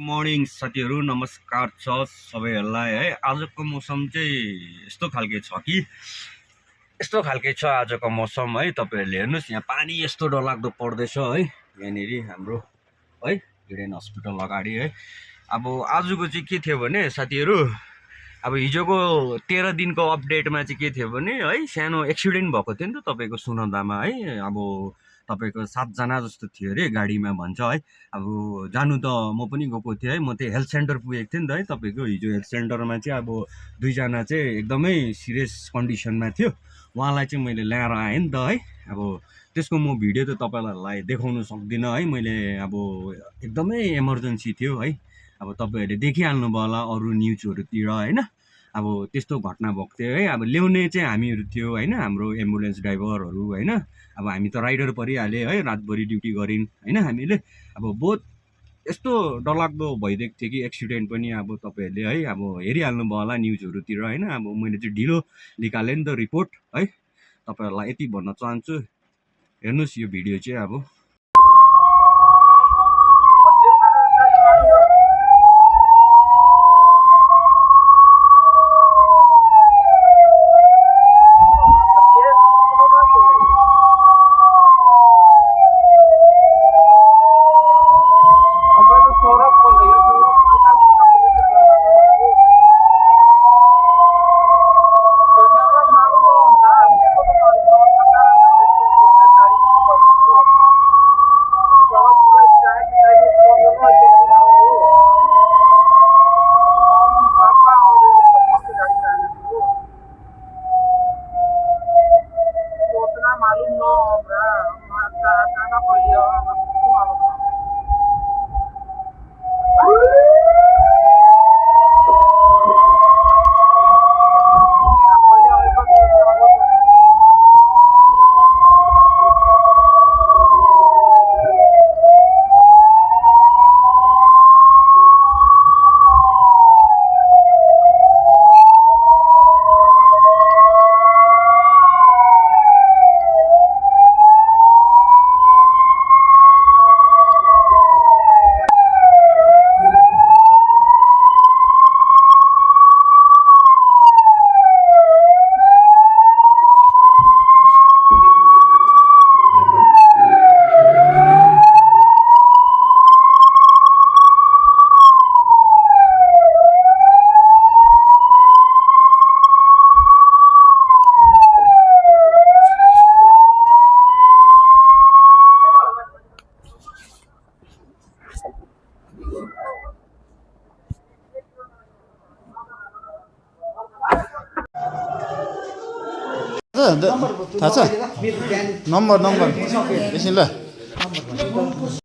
Morning साथीहरू नमस्कार छ सबैहरूलाई है। आजको मौसम चाहिँ यस्तो खालके छ आजको मौसम है। तपाईँहरूले हेर्नुहोस् यहाँ पानी यस्तो डरलाग्दो पर्दैछ है यहाँनिर हाम्रो है इडेन हस्पिटल अगाडि है। अब आजको चाहिँ के थियो भने साथीहरू, अब हिजोको 13 दिनको अपडेटमा चाहिँ के थियो भने है सानो एक्सिडेन्ट भएको थियो नि त तपाईँको सुनौदामा है। अब तपाईँको 7 जना जस्तो थियो अरे गाडीमा भन्छ है। अब जानु त म पनि गएको थिएँ है, म त्यही हेल्थ सेन्टर पुगेको थिएँ नि त है। तपाईँको हिजो हेल्थ सेन्टरमा चाहिँ अब 2 जना चाहिँ एकदमै सिरियस कन्डिसनमा थियो, उहाँलाई चाहिँ मैले ल्याएर आएँ नि त है। अब त्यसको म भिडियो त तपाईँहरूलाई देखाउन सक्दिनँ है, मैले अब एकदमै इमर्जेन्सी थियो है। अब तपाईँहरूले देखिहाल्नु भयो होला अरू न्युजहरूतिर होइन। अब त्यस्तो घटना भएको थियो है। अब ल्याउने चाहिँ हामीहरू थियो होइन, हाम्रो एम्बुलेन्स ड्राइभरहरू होइन। अब हामी त राइडर परिहाल्यो है, रातभरि ड्युटी गऱ्यौँ होइन हामीले। अब बहुत यस्तो डरलाग्दो भइदिएको थियो कि एक्सिडेन्ट पनि। अब तपाईँहरूले है अब हेरिहाल्नु भयो होला न्युजहरूतिर होइन। अब मैले चाहिँ ढिलो निकालेँ नि त रिपोर्ट है। तपाईँहरूलाई यति भन्न चाहन्छु, हेर्नुहोस् यो भिडियो चाहिँ अब थाहा छ नम्बर एकछिन ल।